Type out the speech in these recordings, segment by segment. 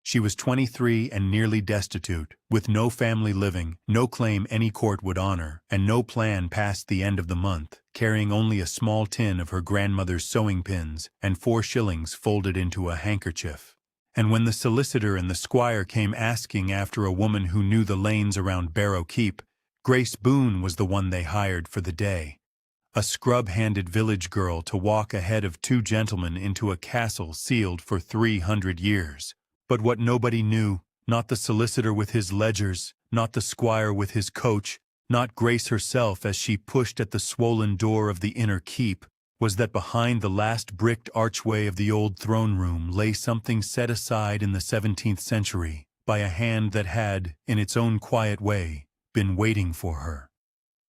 She was 23 and nearly destitute, with no family living, no claim any court would honor, and no plan past the end of the month, carrying only a small tin of her grandmother's sewing pins and 4 shillings folded into a handkerchief. And when the solicitor and the squire came asking after a woman who knew the lanes around Barrow Keep, Grace Boone was the one they hired for the day. A scrub-handed village girl to walk ahead of 2 gentlemen into a castle sealed for 300 years. But what nobody knew, not the solicitor with his ledgers, not the squire with his coach, not Grace herself as she pushed at the swollen door of the inner keep, was that behind the last bricked archway of the old throne room lay something set aside in the 17th century by a hand that had, in its own quiet way, been waiting for her.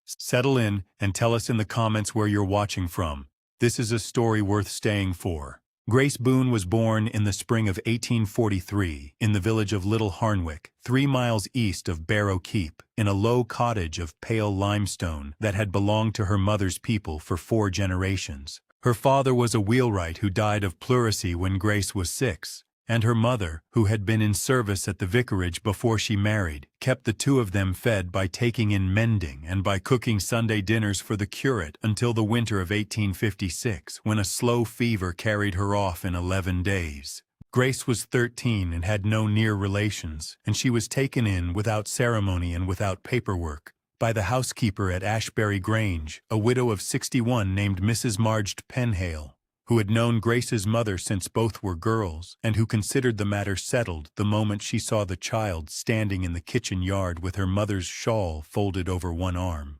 Settle in and tell us in the comments where you're watching from. This is a story worth staying for. Grace Boone was born in the spring of 1843 in the village of Little Harnwick, 3 miles east of Barrow Keep, in a low cottage of pale limestone that had belonged to her mother's people for 4 generations. Her father was a wheelwright who died of pleurisy when Grace was 6, and her mother, who had been in service at the vicarage before she married, kept the 2 of them fed by taking in mending and by cooking Sunday dinners for the curate until the winter of 1856, when a slow fever carried her off in 11 days. Grace was 13 and had no near relations, and she was taken in without ceremony and without paperwork by the housekeeper at Ashbury Grange, a widow of 61 named Mrs. Marge Penhale, who had known Grace's mother since both were girls, and who considered the matter settled the moment she saw the child standing in the kitchen yard with her mother's shawl folded over one arm.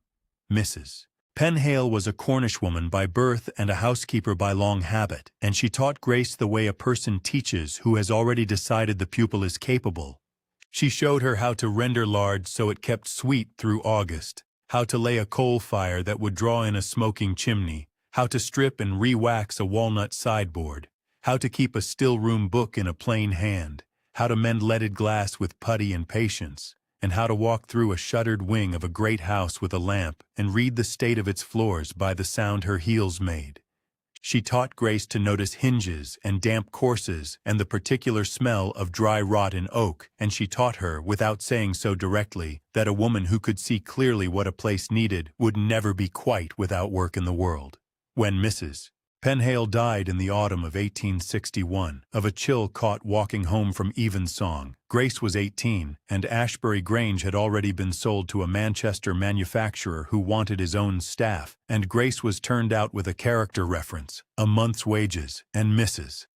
Mrs. Penhale was a Cornish woman by birth and a housekeeper by long habit, and she taught Grace the way a person teaches who has already decided the pupil is capable. She showed her how to render lard so it kept sweet through August, how to lay a coal fire that would draw in a smoking chimney, how to strip and re-wax a walnut sideboard, how to keep a still-room book in a plain hand, how to mend leaded glass with putty and patience, and how to walk through a shuttered wing of a great house with a lamp and read the state of its floors by the sound her heels made. She taught Grace to notice hinges and damp courses and the particular smell of dry rotten oak, and she taught her, without saying so directly, that a woman who could see clearly what a place needed would never be quite without work in the world. When Mrs. Penhale died in the autumn of 1861, of a chill caught walking home from evensong, Grace was 18, and Ashbury Grange had already been sold to a Manchester manufacturer who wanted his own staff, and Grace was turned out with a character reference, a month's wages, and Mrs.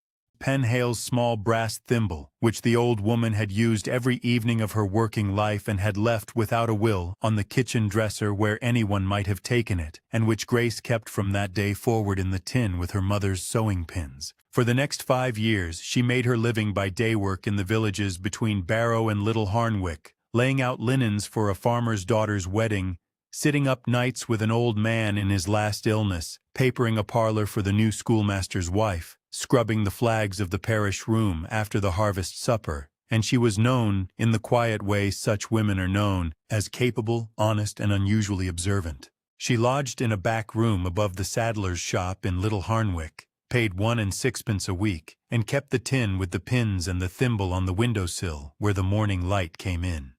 Penhale's small brass thimble, which the old woman had used every evening of her working life and had left without a will on the kitchen dresser where anyone might have taken it, and which Grace kept from that day forward in the tin with her mother's sewing pins. For the next 5 years she made her living by day work in the villages between Barrow and Little Harnwick, laying out linens for a farmer's daughter's wedding, sitting up nights with an old man in his last illness, papering a parlor for the new schoolmaster's wife, scrubbing the flags of the parish room after the harvest supper, and she was known, in the quiet way such women are known, as capable, honest, and unusually observant. She lodged in a back room above the saddler's shop in Little Harnwick, paid 1 and 6pence a week, and kept the tin with the pins and the thimble on the windowsill where the morning light came in.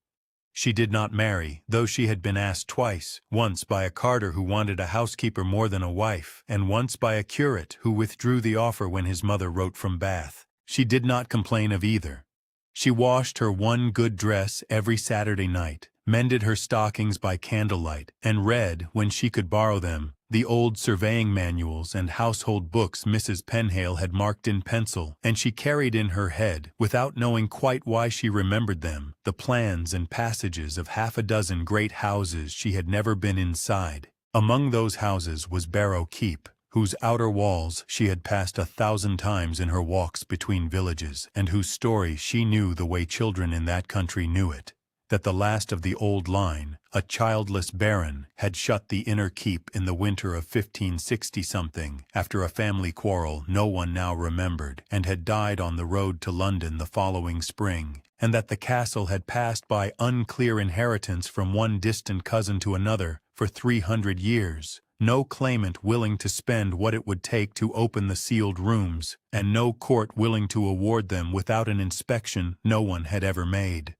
She did not marry, though she had been asked twice, once by a carter who wanted a housekeeper more than a wife, and once by a curate who withdrew the offer when his mother wrote from Bath. She did not complain of either. She washed her one good dress every Saturday night, mended her stockings by candlelight, and read, when she could borrow them, the old surveying manuals and household books Mrs. Penhale had marked in pencil, and she carried in her head, without knowing quite why she remembered them, the plans and passages of 6 great houses she had never been inside. Among those houses was Barrow Keep, whose outer walls she had passed 1,000 times in her walks between villages, and whose story she knew the way children in that country knew it. That the last of the old line, a childless baron, had shut the inner keep in the winter of 1560-something, after a family quarrel no one now remembered, and had died on the road to London the following spring, and that the castle had passed by unclear inheritance from one distant cousin to another for 300 years, no claimant willing to spend what it would take to open the sealed rooms, and no court willing to award them without an inspection no one had ever made.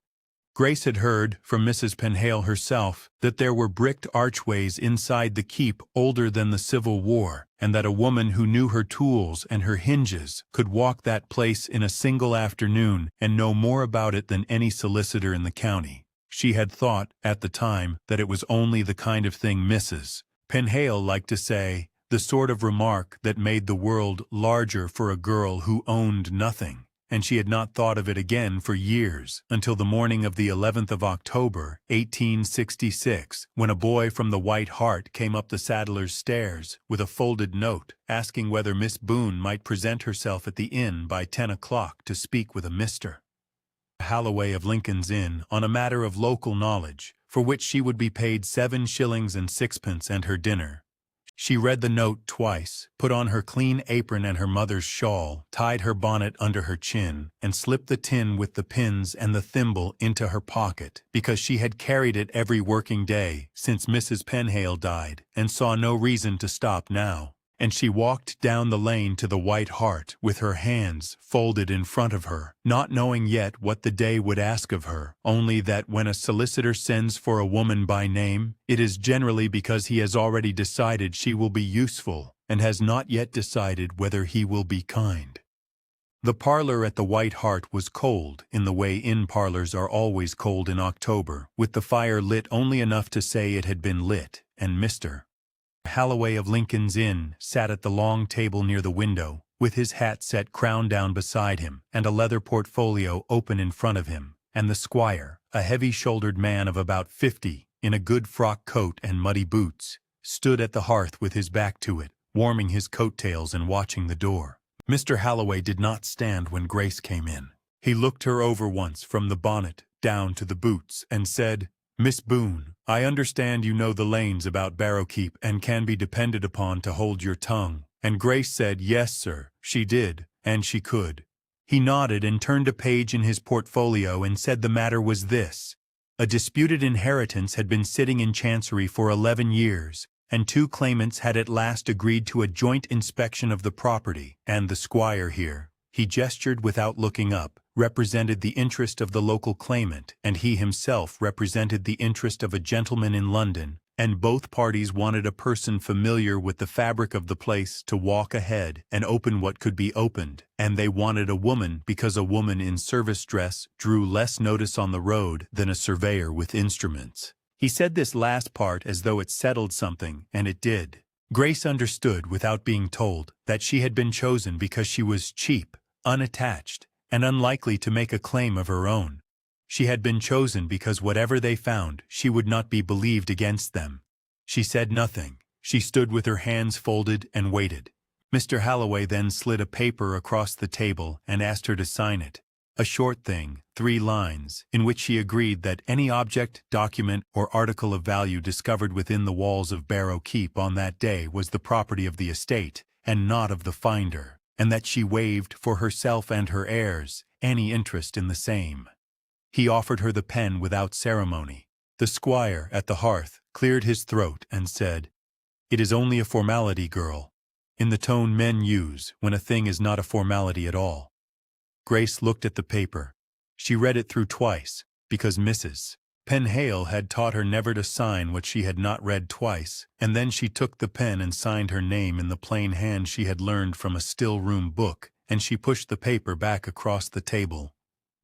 Grace had heard, from Mrs. Penhale herself, that there were bricked archways inside the keep older than the Civil War, and that a woman who knew her tools and her hinges could walk that place in a single afternoon and know more about it than any solicitor in the county. She had thought, at the time, that it was only the kind of thing Mrs. Penhale liked to say, the sort of remark that made the world larger for a girl who owned nothing. And she had not thought of it again for years, until the morning of the 11th of October, 1866, when a boy from the White Hart came up the Saddler's stairs with a folded note asking whether Miss Boone might present herself at the inn by 10 o'clock to speak with a Mr. Halloway of Lincoln's Inn on a matter of local knowledge, for which she would be paid 7 shillings and 6pence and her dinner. She read the note twice, put on her clean apron and her mother's shawl, tied her bonnet under her chin, and slipped the tin with the pins and the thimble into her pocket, because she had carried it every working day since Mrs. Penhale died, and saw no reason to stop now. And she walked down the lane to the White Hart with her hands folded in front of her, not knowing yet what the day would ask of her, only that when a solicitor sends for a woman by name, it is generally because he has already decided she will be useful, and has not yet decided whether he will be kind. The parlor at the White Hart was cold, in the way inn parlors are always cold in October, with the fire lit only enough to say it had been lit, and Mr. Halloway of Lincoln's Inn sat at the long table near the window, with his hat set crown down beside him, and a leather portfolio open in front of him, and the squire, a heavy-shouldered man of about 50, in a good frock coat and muddy boots, stood at the hearth with his back to it, warming his coat-tails and watching the door. Mr. Halloway did not stand when Grace came in. He looked her over once from the bonnet down to the boots, and said, "Miss Boone, I understand you know the lanes about Barrowkeep and can be depended upon to hold your tongue." And Grace said, "Yes, sir," she did, and she could. He nodded and turned a page in his portfolio and said the matter was this. A disputed inheritance had been sitting in Chancery for 11 years, and 2 claimants had at last agreed to a joint inspection of the property, and the squire here, he gestured without looking up, represented the interest of the local claimant, and he himself represented the interest of a gentleman in London, and both parties wanted a person familiar with the fabric of the place to walk ahead and open what could be opened, and they wanted a woman because a woman in service dress drew less notice on the road than a surveyor with instruments. He said this last part as though it settled something, and it did. Grace understood, without being told, that she had been chosen because she was cheap, unattached, and unlikely to make a claim of her own. She had been chosen because whatever they found, she would not be believed against them. She said nothing. She stood with her hands folded and waited. Mr. Halloway then slid a paper across the table and asked her to sign it. A short thing, 3 lines, in which she agreed that any object, document, or article of value discovered within the walls of Barrow Keep on that day was the property of the estate, and not of the finder, and that she waived, for herself and her heirs, any interest in the same. He offered her the pen without ceremony. The squire, at the hearth, cleared his throat and said, "It is only a formality, girl," in the tone men use when a thing is not a formality at all. Grace looked at the paper. She read it through twice, because Mrs. Penhale had taught her never to sign what she had not read twice, and then she took the pen and signed her name in the plain hand she had learned from a still-room book, and she pushed the paper back across the table.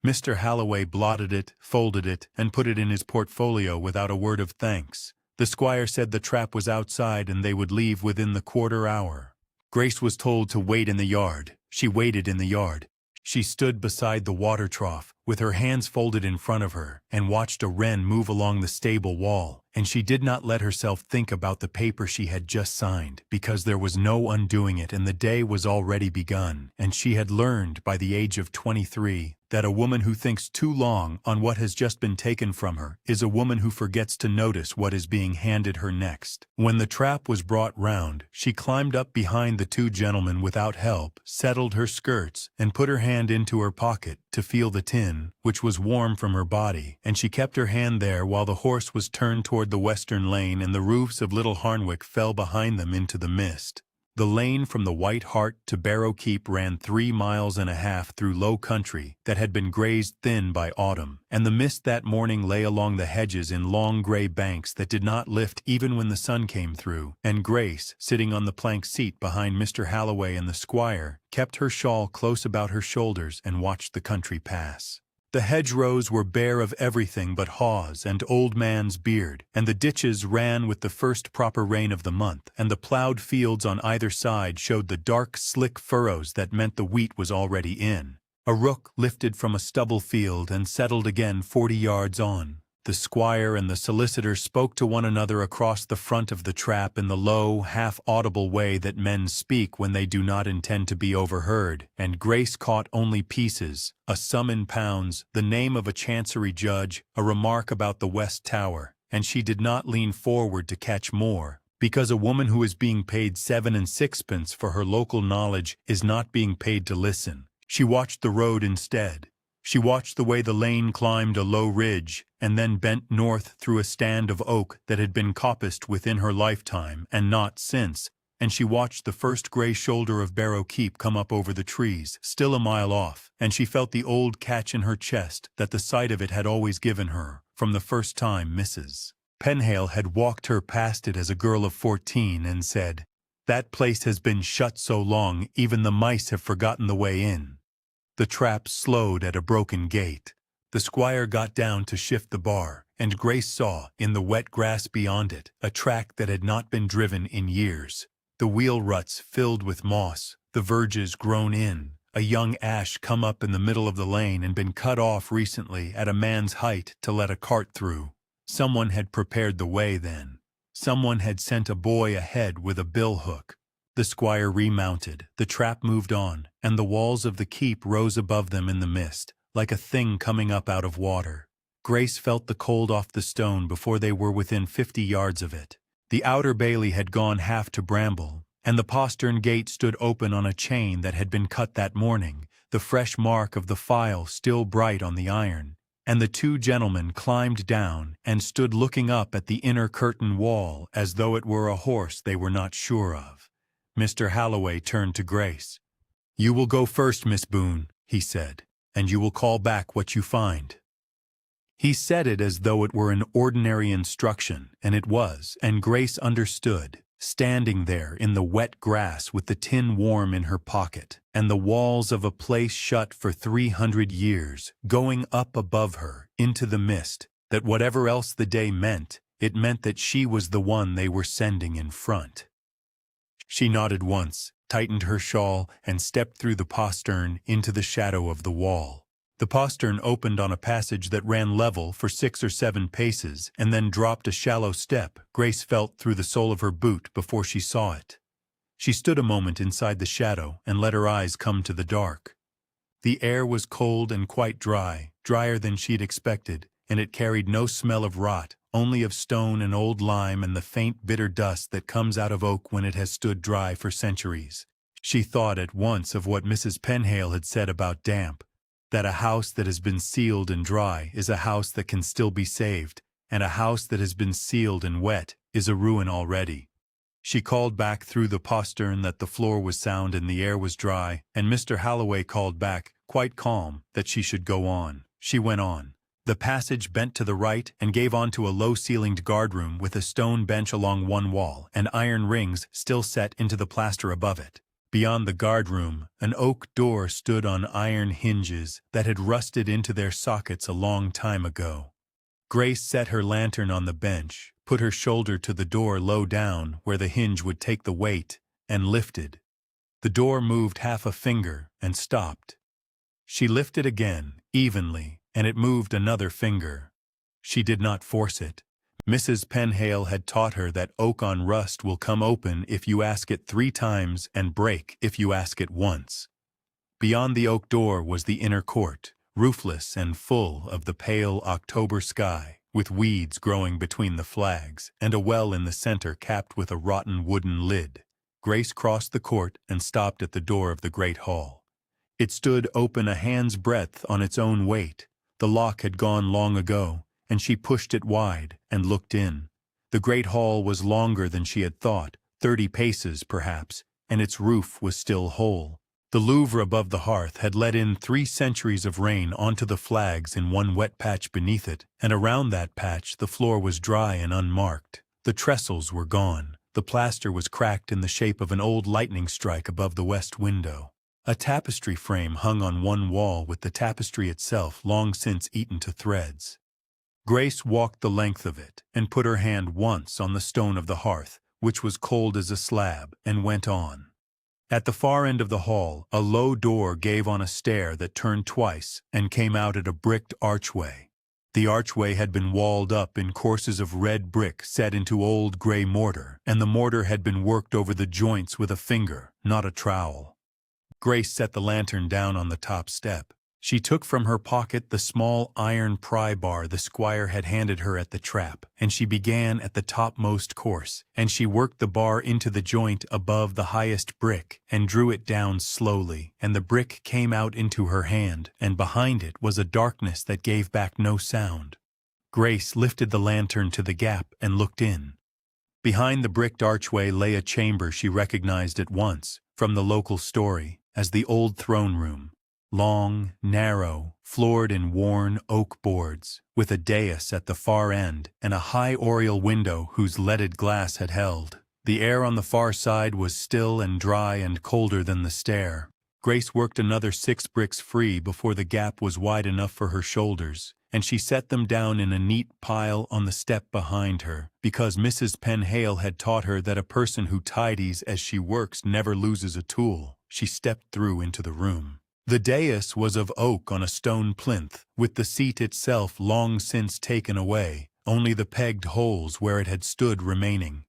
Mr. Halloway blotted it, folded it, and put it in his portfolio without a word of thanks. The squire said the trap was outside and they would leave within the quarter hour. Grace was told to wait in the yard. She waited in the yard. She stood beside the water trough, with her hands folded in front of her, and watched a wren move along the stable wall, and she did not let herself think about the paper she had just signed, because there was no undoing it and the day was already begun, and she had learned by the age of 23 that a woman who thinks too long on what has just been taken from her is a woman who forgets to notice what is being handed her next. When the trap was brought round, she climbed up behind the 2 gentlemen without help, settled her skirts, and put her hand into her pocket to feel the tin, rein, which was warm from her body, and she kept her hand there while the horse was turned toward the western lane and the roofs of Little Harnwick fell behind them into the mist. The lane from the White Hart to Barrow Keep ran 3.5 miles through low country that had been grazed thin by autumn, and the mist that morning lay along the hedges in long gray banks that did not lift even when the sun came through, and Grace, sitting on the plank seat behind Mr. Halloway and the squire, kept her shawl close about her shoulders and watched the country pass. The hedgerows were bare of everything but haws and old man's beard, and the ditches ran with the first proper rain of the month, and the plowed fields on either side showed the dark, slick furrows that meant the wheat was already in. A rook lifted from a stubble field and settled again 40 yards on. The squire and the solicitor spoke to one another across the front of the trap in the low, half-audible way that men speak when they do not intend to be overheard, and Grace caught only pieces, a sum in pounds, the name of a chancery judge, a remark about the West Tower, and she did not lean forward to catch more, because a woman who is being paid 7 and 6pence for her local knowledge is not being paid to listen. She watched the road instead. She watched the way the lane climbed a low ridge and then bent north through a stand of oak that had been coppiced within her lifetime and not since, and she watched the first gray shoulder of Barrow Keep come up over the trees, still a mile off, and she felt the old catch in her chest that the sight of it had always given her, from the first time Mrs. Penhale had walked her past it as a girl of 14 and said, "That place has been shut so long even the mice have forgotten the way in." The trap slowed at a broken gate. The squire got down to shift the bar, and Grace saw, in the wet grass beyond it, a track that had not been driven in years. The wheel ruts filled with moss, the verges grown in, a young ash come up in the middle of the lane and been cut off recently at a man's height to let a cart through. Someone had prepared the way then. Someone had sent a boy ahead with a billhook. The squire remounted, the trap moved on, and the walls of the keep rose above them in the mist, like a thing coming up out of water. Grace felt the cold off the stone before they were within 50 yards of it. The outer bailey had gone half to bramble, and the postern gate stood open on a chain that had been cut that morning, the fresh mark of the file still bright on the iron, and the two gentlemen climbed down and stood looking up at the inner curtain wall as though it were a horse they were not sure of. Mr. Halloway turned to Grace. "You will go first, Miss Boone," he said, "and you will call back what you find." He said it as though it were an ordinary instruction, and it was, and Grace understood, standing there in the wet grass with the tin worm in her pocket, and the walls of a place shut for 300 years, going up above her, into the mist, that whatever else the day meant, it meant that she was the one they were sending in front. She nodded once, tightened her shawl, and stepped through the postern into the shadow of the wall. The postern opened on a passage that ran level for 6 or 7 paces and then dropped a shallow step Grace felt through the sole of her boot before she saw it. She stood a moment inside the shadow and let her eyes come to the dark. The air was cold and quite dry, drier than she'd expected, and it carried no smell of rot, only of stone and old lime and the faint bitter dust that comes out of oak when it has stood dry for centuries. She thought at once of what Mrs. Penhale had said about damp, that a house that has been sealed and dry is a house that can still be saved, and a house that has been sealed and wet is a ruin already. She called back through the postern that the floor was sound and the air was dry, and Mr. Halloway called back, quite calm, that she should go on. She went on. The passage bent to the right and gave onto a low-ceilinged guardroom with a stone bench along one wall and iron rings still set into the plaster above it. Beyond the guardroom, an oak door stood on iron hinges that had rusted into their sockets a long time ago. Grace set her lantern on the bench, put her shoulder to the door low down where the hinge would take the weight, and lifted. The door moved half a finger and stopped. She lifted again, evenly, and it moved another finger. She did not force it. Mrs. Penhale had taught her that oak on rust will come open if you ask it 3 times and break if you ask it once. Beyond the oak door was the inner court, roofless and full of the pale October sky, with weeds growing between the flags, and a well in the center capped with a rotten wooden lid. Grace crossed the court and stopped at the door of the great hall. It stood open a hand's breadth on its own weight, The lock had gone long ago, and she pushed it wide and looked in. The great hall was longer than she had thought, 30 paces perhaps, and its roof was still whole. The Louvre above the hearth had let in 3 centuries of rain onto the flags in one wet patch beneath it, and around that patch the floor was dry and unmarked. The trestles were gone. The plaster was cracked in the shape of an old lightning strike above the west window. A tapestry frame hung on one wall with the tapestry itself long since eaten to threads. Grace walked the length of it and put her hand once on the stone of the hearth, which was cold as a slab, and went on. At the far end of the hall, a low door gave on a stair that turned twice and came out at a bricked archway. The archway had been walled up in courses of red brick set into old gray mortar, and the mortar had been worked over the joints with a finger, not a trowel. Grace set the lantern down on the top step. She took from her pocket the small iron pry bar the squire had handed her at the trap, and she began at the topmost course, and she worked the bar into the joint above the highest brick, and drew it down slowly, and the brick came out into her hand, and behind it was a darkness that gave back no sound. Grace lifted the lantern to the gap and looked in. Behind the bricked archway lay a chamber she recognized at once, from the local story, as the old throne room. Long, narrow, floored in worn oak boards, with a dais at the far end and a high oriel window whose leaded glass had held. The air on the far side was still and dry and colder than the stair. Grace worked another 6 bricks free before the gap was wide enough for her shoulders, and she set them down in a neat pile on the step behind her, because Mrs. Penhale had taught her that a person who tidies as she works never loses a tool. She stepped through into the room. The dais was of oak on a stone plinth, with the seat itself long since taken away, only the pegged holes where it had stood remaining.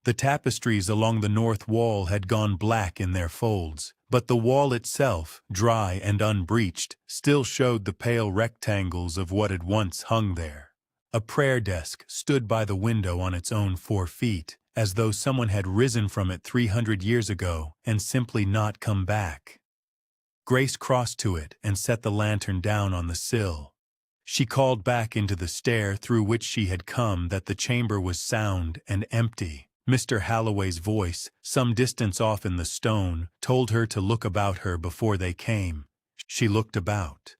The tapestries along the north wall had gone black in their folds, but the wall itself, dry and unbreached, still showed the pale rectangles of what had once hung there. A prayer desk stood by the window on its own 4 feet, as though someone had risen from it 300 years ago and simply not come back. Grace crossed to it and set the lantern down on the sill. She called back into the stair through which she had come that the chamber was sound and empty. Mr. Halloway's voice, some distance off in the stone, told her to look about her before they came. She looked about.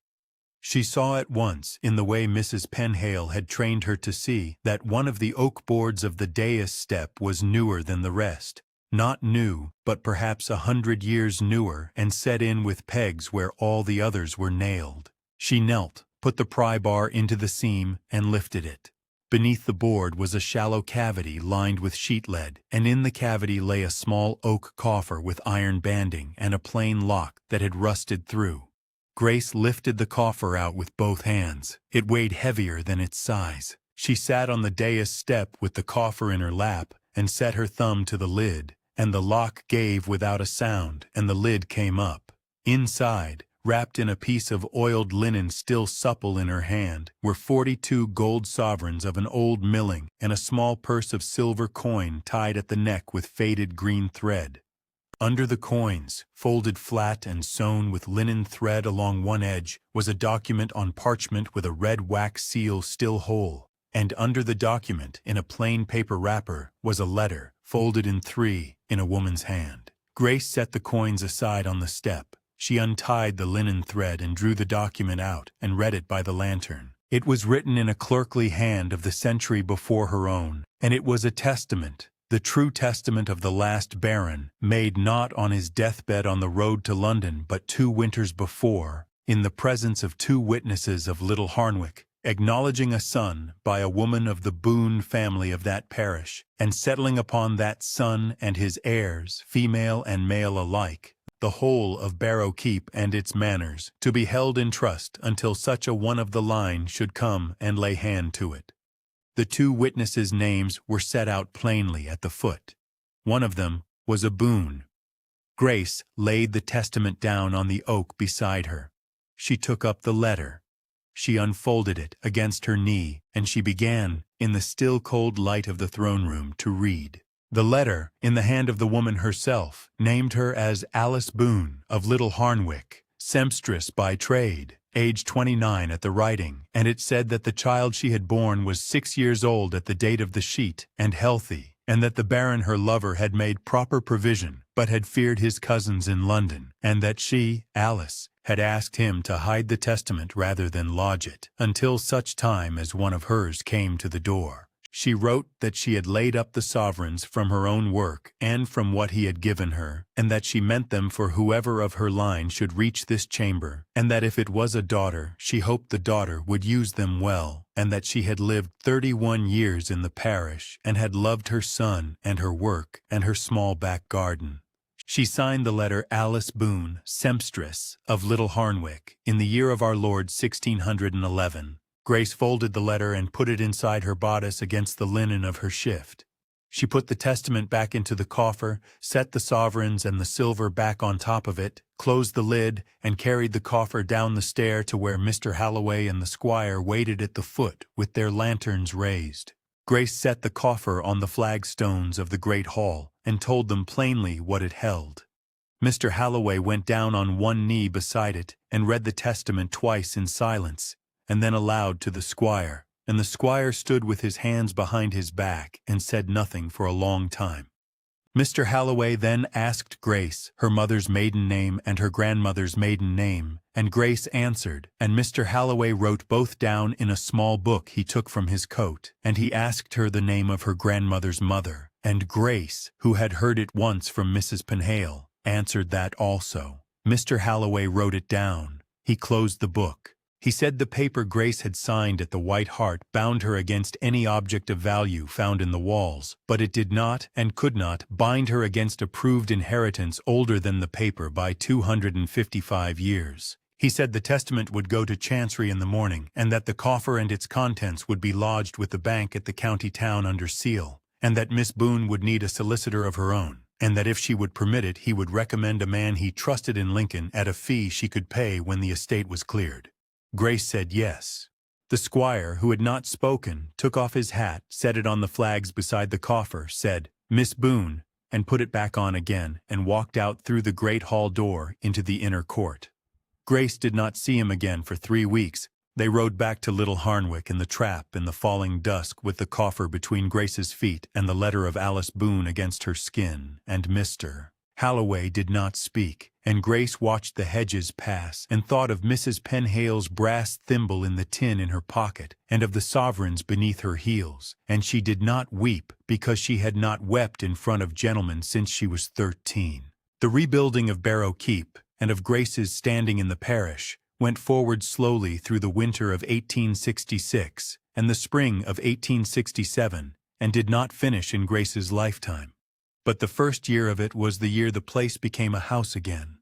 She saw at once, in the way Mrs. Penhale had trained her to see, that one of the oak boards of the dais step was newer than the rest. Not new, but perhaps 100 years newer, and set in with pegs where all the others were nailed. She knelt, put the pry bar into the seam, and lifted it. Beneath the board was a shallow cavity lined with sheet lead, and in the cavity lay a small oak coffer with iron banding and a plain lock that had rusted through. Grace lifted the coffer out with both hands. It weighed heavier than its size. She sat on the dais step with the coffer in her lap and set her thumb to the lid, and the lock gave without a sound, and the lid came up. Inside, wrapped in a piece of oiled linen still supple in her hand, were 42 gold sovereigns of an old milling and a small purse of silver coin tied at the neck with faded green thread. Under the coins, folded flat and sewn with linen thread along one edge, was a document on parchment with a red wax seal still whole, and under the document, in a plain paper wrapper, was a letter, folded in 3, in a woman's hand. Grace set the coins aside on the step. She untied the linen thread and drew the document out and read it by the lantern. It was written in a clerkly hand of the century before her own, and it was a testament, the true testament of the last Baron, made not on his deathbed on the road to London but 2 winters before, in the presence of 2 witnesses of Little Harnwick, acknowledging a son by a woman of the Boone family of that parish, and settling upon that son and his heirs, female and male alike, the whole of Barrow Keep and its manors, to be held in trust until such a one of the line should come and lay hand to it. The 2 witnesses' names were set out plainly at the foot. One of them was a Boone. Grace laid the testament down on the oak beside her. She took up the letter. She unfolded it against her knee, and she began, in the still cold light of the throne room, to read. The letter, in the hand of the woman herself, named her as Alice Boone, of Little Harnwick, sempstress by trade, age 29 at the writing, and it said that the child she had borne was 6 years old at the date of the sheet, and healthy, and that the Baron her lover had made proper provision, but had feared his cousins in London, and that she, Alice, had asked him to hide the testament rather than lodge it, until such time as one of hers came to the door. She wrote that she had laid up the sovereigns from her own work and from what he had given her, and that she meant them for whoever of her line should reach this chamber, and that if it was a daughter, she hoped the daughter would use them well, and that she had lived 31 years in the parish, and had loved her son and her work and her small back garden. She signed the letter Alice Boone, Sempstress, of Little Harnwick, in the year of our Lord 1611. Grace folded the letter and put it inside her bodice against the linen of her shift. She put the testament back into the coffer, set the sovereigns and the silver back on top of it, closed the lid, and carried the coffer down the stair to where Mr. Halloway and the squire waited at the foot with their lanterns raised. Grace set the coffer on the flagstones of the great hall and told them plainly what it held. Mr. Halloway went down on one knee beside it and read the testament twice in silence, and then aloud to the squire, and the squire stood with his hands behind his back and said nothing for a long time. Mr. Halloway then asked Grace her mother's maiden name and her grandmother's maiden name, and Grace answered, and Mr. Halloway wrote both down in a small book he took from his coat, and he asked her the name of her grandmother's mother, and Grace, who had heard it once from Mrs. Penhale, answered that also. Mr. Halloway wrote it down. He closed the book. He said the paper Grace had signed at the White Hart bound her against any object of value found in the walls, but it did not and could not bind her against a proved inheritance older than the paper by 255 years. He said the testament would go to Chancery in the morning, and that the coffer and its contents would be lodged with the bank at the county town under seal, and that Miss Boone would need a solicitor of her own, and that if she would permit it he would recommend a man he trusted in Lincoln at a fee she could pay when the estate was cleared. Grace said yes. The squire, who had not spoken, took off his hat, set it on the flags beside the coffer, said, "Miss Boone," and put it back on again, and walked out through the great hall door into the inner court. Grace did not see him again for 3 weeks. They rode back to Little Harnwick in the trap in the falling dusk with the coffer between Grace's feet and the letter of Alice Boone against her skin, and Mr. Halloway did not speak, and Grace watched the hedges pass and thought of Mrs. Penhale's brass thimble in the tin in her pocket and of the sovereigns beneath her heels, and she did not weep because she had not wept in front of gentlemen since she was 13. The rebuilding of Barrow Keep and of Grace's standing in the parish went forward slowly through the winter of 1866 and the spring of 1867 and did not finish in Grace's lifetime. But the first year of it was the year the place became a house again.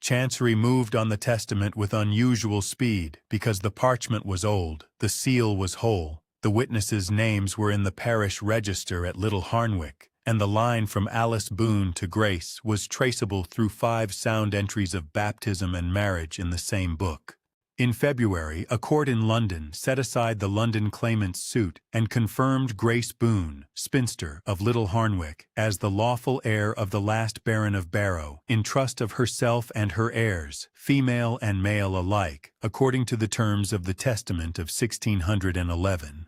Chancery moved on the testament with unusual speed because the parchment was old, the seal was whole, the witnesses' names were in the parish register at Little Harnwick, and the line from Alice Boone to Grace was traceable through 5 sound entries of baptism and marriage in the same book. In February, a court in London set aside the London claimant's suit and confirmed Grace Boone, spinster, of Little Harnwick, as the lawful heir of the last Baron of Barrow, in trust of herself and her heirs, female and male alike, according to the terms of the testament of 1611.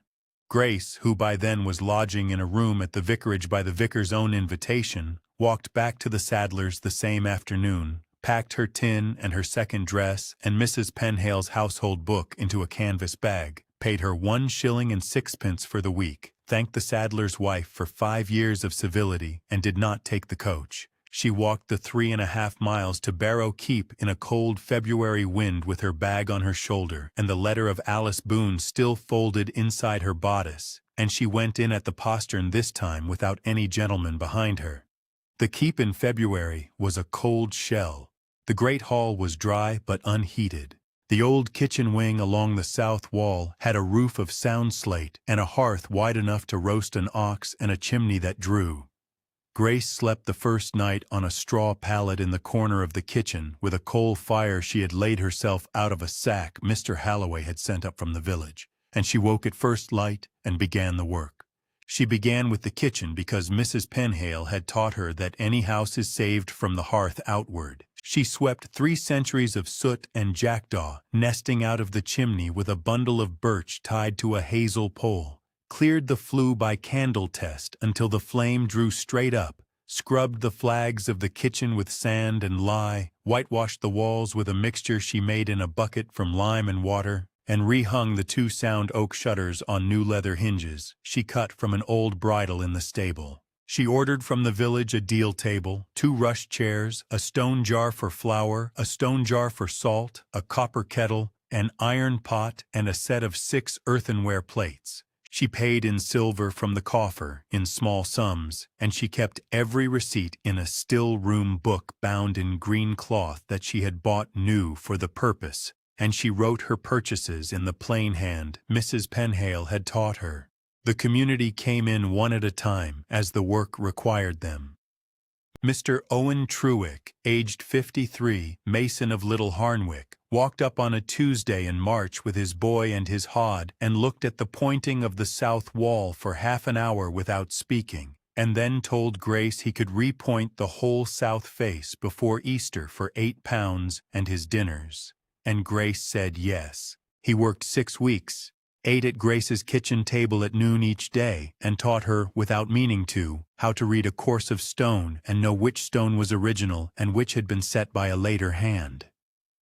Grace, who by then was lodging in a room at the vicarage by the vicar's own invitation, walked back to the saddler's the same afternoon, packed her tin and her second dress and Mrs. Penhale's household book into a canvas bag, paid her 1 shilling and 6pence for the week, thanked the saddler's wife for 5 years of civility, and did not take the coach. She walked the 3.5 miles to Barrow Keep in a cold February wind with her bag on her shoulder and the letter of Alice Boone still folded inside her bodice, and she went in at the postern this time without any gentleman behind her. The keep in February was a cold shell. The great hall was dry but unheated. The old kitchen wing along the south wall had a roof of sound slate and a hearth wide enough to roast an ox and a chimney that drew. Grace slept the first night on a straw pallet in the corner of the kitchen with a coal fire she had laid herself out of a sack Mr. Halloway had sent up from the village, and she woke at first light and began the work. She began with the kitchen because Mrs. Penhale had taught her that any house is saved from the hearth outward. She swept 3 centuries of soot and jackdaw, nesting out of the chimney with a bundle of birch tied to a hazel pole, cleared the flue by candle test until the flame drew straight up, scrubbed the flags of the kitchen with sand and lye, whitewashed the walls with a mixture she made in a bucket from lime and water, and rehung the 2 sound oak shutters on new leather hinges she cut from an old bridle in the stable. She ordered from the village a deal table, 2 rush chairs, a stone jar for flour, a stone jar for salt, a copper kettle, an iron pot, and a set of 6 earthenware plates. She paid in silver from the coffer, in small sums, and she kept every receipt in a still-room book bound in green cloth that she had bought new for the purpose, and she wrote her purchases in the plain hand Mrs. Penhale had taught her. The community came in one at a time as the work required them. Mr. Owen Truick, aged 53, mason of Little Harnwick, walked up on a Tuesday in March with his boy and his hod and looked at the pointing of the south wall for half an hour without speaking, and then told Grace he could repoint the whole south face before Easter for £8 and his dinners. And Grace said yes. He worked 6 weeks, ate at Grace's kitchen table at noon each day, and taught her, without meaning to, how to read a course of stone and know which stone was original and which had been set by a later hand.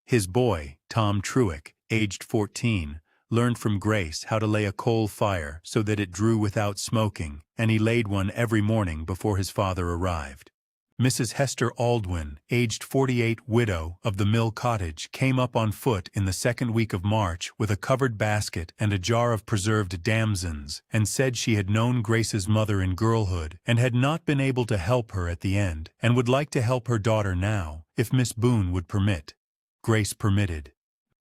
His boy, Tom Truick, aged 14, learned from Grace how to lay a coal fire so that it drew without smoking, and he laid one every morning before his father arrived. Mrs. Hester Aldwin, aged 48, widow of the Mill Cottage, came up on foot in the 2nd week of March with a covered basket and a jar of preserved damsons, and said she had known Grace's mother in girlhood and had not been able to help her at the end, and would like to help her daughter now, if Miss Boone would permit. Grace permitted.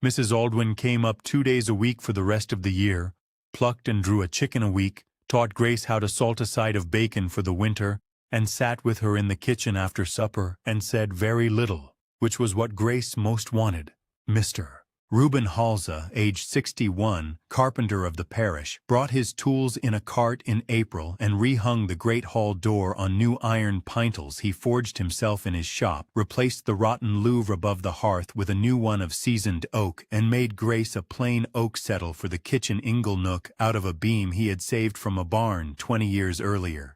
Mrs. Aldwin came up 2 days a week for the rest of the year, plucked and drew a chicken a week, taught Grace how to salt a side of bacon for the winter, and sat with her in the kitchen after supper and said very little, which was what Grace most wanted. Mr. Reuben Halza, aged 61, carpenter of the parish, brought his tools in a cart in April and rehung the great hall door on new iron pintles he forged himself in his shop, replaced the rotten louvre above the hearth with a new one of seasoned oak, and made Grace a plain oak settle for the kitchen ingle nook out of a beam he had saved from a barn 20 years earlier.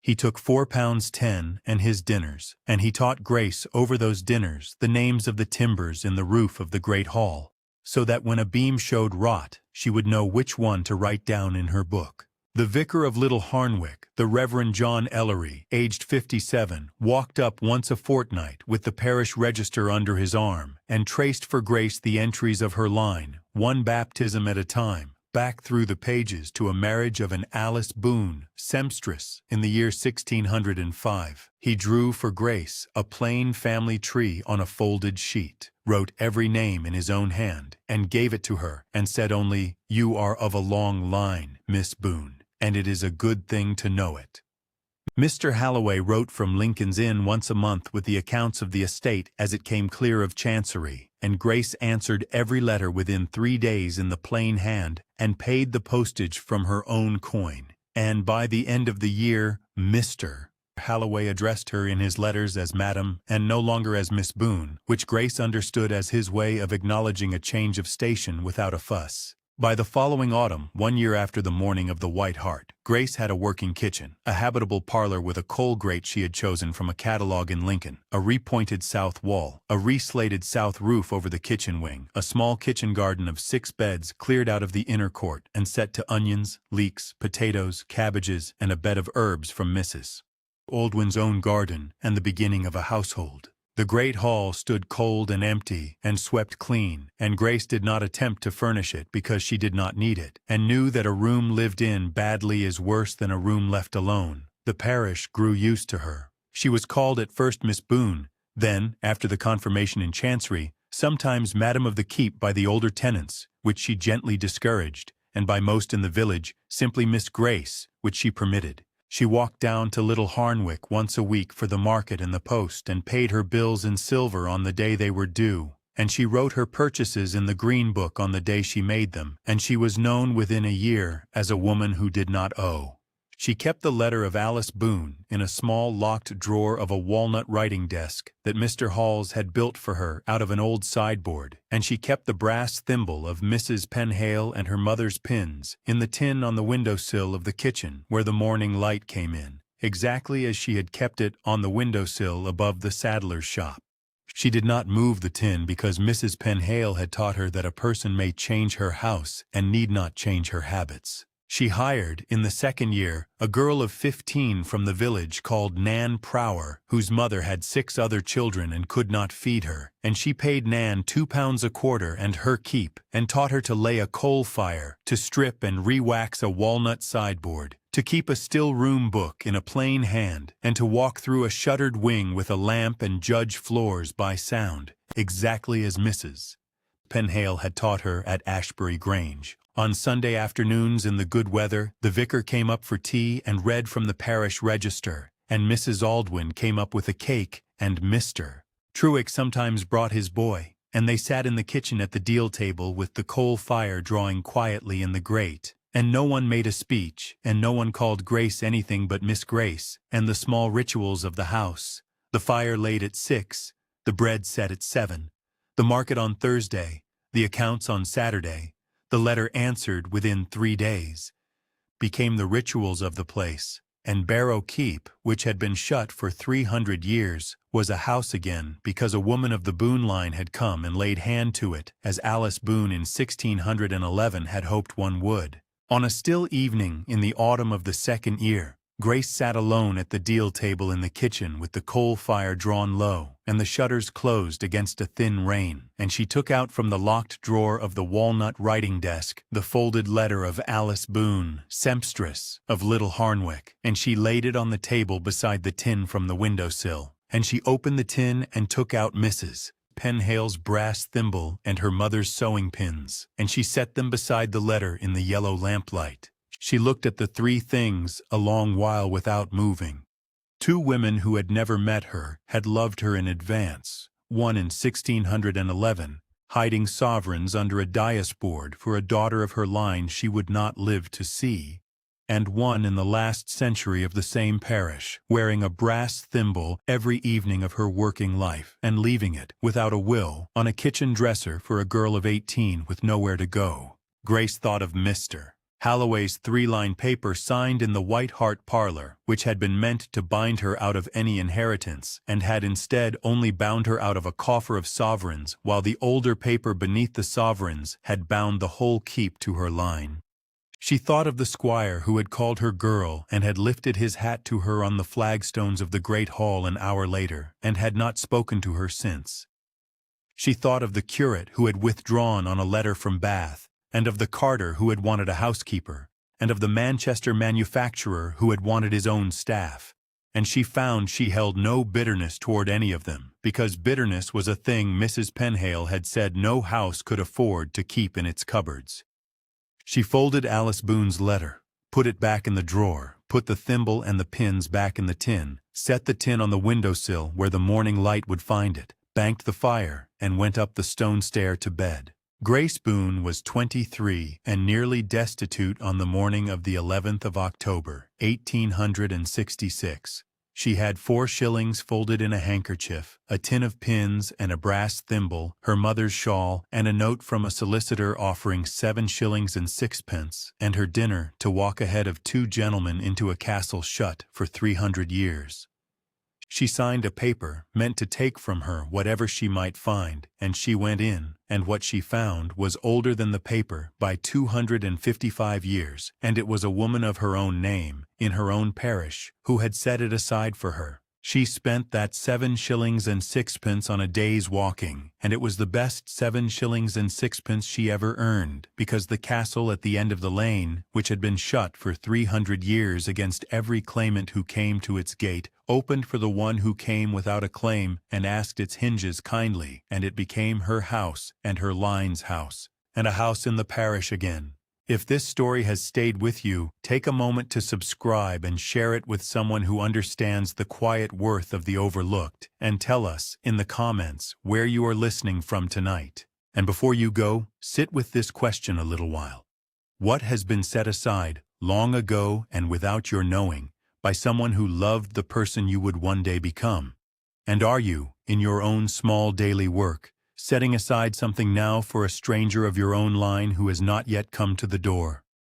He took £4.10 and his dinners, and he taught Grace over those dinners the names of the timbers in the roof of the great hall, so that when a beam showed rot, she would know which one to write down in her book. The vicar of Little Harnwick, the Reverend John Ellery, aged 57, walked up once a fortnight with the parish register under his arm, and traced for Grace the entries of her line, one baptism at a time, back through the pages to a marriage of an Alice Boone, sempstress, in the year 1605. He drew for Grace a plain family tree on a folded sheet, wrote every name in his own hand, and gave it to her, and said only, "You are of a long line, Miss Boone, and it is a good thing to know it." Mr. Halloway wrote from Lincoln's Inn once a month with the accounts of the estate as it came clear of Chancery, and Grace answered every letter within 3 days in the plain hand, and paid the postage from her own coin. And by the end of the year, Mr. Halloway addressed her in his letters as Madam, and no longer as Miss Boone, which Grace understood as his way of acknowledging a change of station without a fuss. By the following autumn, 1 year after the morning of the White Hart, Grace had a working kitchen, a habitable parlor with a coal grate she had chosen from a catalogue in Lincoln, a repointed south wall, a reslated south roof over the kitchen wing, a small kitchen garden of 6 beds cleared out of the inner court and set to onions, leeks, potatoes, cabbages, and a bed of herbs from Mrs. Aldwin's own garden, and the beginning of a household. The great hall stood cold and empty and swept clean, and Grace did not attempt to furnish it because she did not need it, and knew that a room lived in badly is worse than a room left alone. The parish grew used to her. She was called at first Miss Boone, then, after the confirmation in Chancery, sometimes Madam of the Keep by the older tenants, which she gently discouraged, and by most in the village, simply Miss Grace, which she permitted. She walked down to Little Harnwick once a week for the market and the post, and paid her bills in silver on the day they were due, and she wrote her purchases in the Green Book on the day she made them, and she was known within a year as a woman who did not owe. She kept the letter of Alice Boone in a small locked drawer of a walnut writing desk that Mr. Halls had built for her out of an old sideboard, and she kept the brass thimble of Mrs. Penhale and her mother's pins in the tin on the windowsill of the kitchen where the morning light came in, exactly as she had kept it on the windowsill above the saddler's shop. She did not move the tin because Mrs. Penhale had taught her that a person may change her house and need not change her habits. She hired, in the second year, a girl of 15 from the village called Nan Prower, whose mother had 6 other children and could not feed her, and she paid Nan £2 a quarter and her keep, and taught her to lay a coal fire, to strip and re-wax a walnut sideboard, to keep a still-room book in a plain hand, and to walk through a shuttered wing with a lamp and judge floors by sound, exactly as Mrs. Penhale had taught her at Ashbury Grange. On Sunday afternoons in the good weather, the vicar came up for tea and read from the parish register, and Mrs. Aldwyn came up with a cake and Mr. Truick sometimes brought his boy, and they sat in the kitchen at the deal table with the coal fire drawing quietly in the grate, and no one made a speech, and no one called Grace anything but Miss Grace, and the small rituals of the house, the fire laid at 6, the bread set at 7, the market on Thursday, the accounts on Saturday, the letter answered within 3 days, became the rituals of the place, and Barrow Keep, which had been shut for 300 years, was a house again because a woman of the Boone line had come and laid hand to it, as Alice Boone in 1611 had hoped one would. On a still evening in the autumn of the second year, Grace sat alone at the deal table in the kitchen with the coal fire drawn low and the shutters closed against a thin rain, and she took out from the locked drawer of the walnut writing desk the folded letter of Alice Boone, sempstress, of Little Harnwick, and she laid it on the table beside the tin from the windowsill, and she opened the tin and took out Mrs. Penhale's brass thimble and her mother's sewing pins, and she set them beside the letter in the yellow lamplight. She looked at the 3 things a long while without moving. 2 women who had never met her had loved her in advance, one in 1611, hiding sovereigns under a dais board for a daughter of her line she would not live to see, and one in the last century of the same parish, wearing a brass thimble every evening of her working life and leaving it, without a will, on a kitchen dresser for a girl of 18 with nowhere to go. Grace thought of Mr. Halloway's 3-line paper signed in the White Hart parlor, which had been meant to bind her out of any inheritance, and had instead only bound her out of a coffer of sovereigns, while the older paper beneath the sovereigns had bound the whole keep to her line. She thought of the squire who had called her girl and had lifted his hat to her on the flagstones of the great hall an hour later, and had not spoken to her since. She thought of the curate who had withdrawn on a letter from Bath, and of the carter who had wanted a housekeeper, and of the Manchester manufacturer who had wanted his own staff, and she found she held no bitterness toward any of them, because bitterness was a thing Mrs. Penhale had said no house could afford to keep in its cupboards. She folded Alice Boone's letter, put it back in the drawer, put the thimble and the pins back in the tin, set the tin on the windowsill where the morning light would find it, banked the fire, and went up the stone stair to bed. Grace Boone was 23 and nearly destitute on the morning of the 11th of October, 1866. She had 4 shillings folded in a handkerchief, a tin of pins and a brass thimble, her mother's shawl, and a note from a solicitor offering 7 shillings and 6pence, and her dinner to walk ahead of 2 gentlemen into a castle shut for 300 years. She signed a paper meant to take from her whatever she might find, and she went in, and what she found was older than the paper by 255 years, and it was a woman of her own name, in her own parish, who had set it aside for her. She spent that 7 shillings and 6pence on a day's walking, and it was the best 7 shillings and 6pence she ever earned, because the castle at the end of the lane, which had been shut for 300 years against every claimant who came to its gate, opened for the one who came without a claim and asked its hinges kindly, and it became her house and her line's house, and a house in the parish again. If this story has stayed with you, take a moment to subscribe and share it with someone who understands the quiet worth of the overlooked, and tell us in the comments where you are listening from tonight. And before you go, sit with this question a little while. What has been set aside long ago and without your knowing, by someone who loved the person you would one day become? And are you, in your own small daily work, setting aside something now for a stranger of your own line who has not yet come to the door?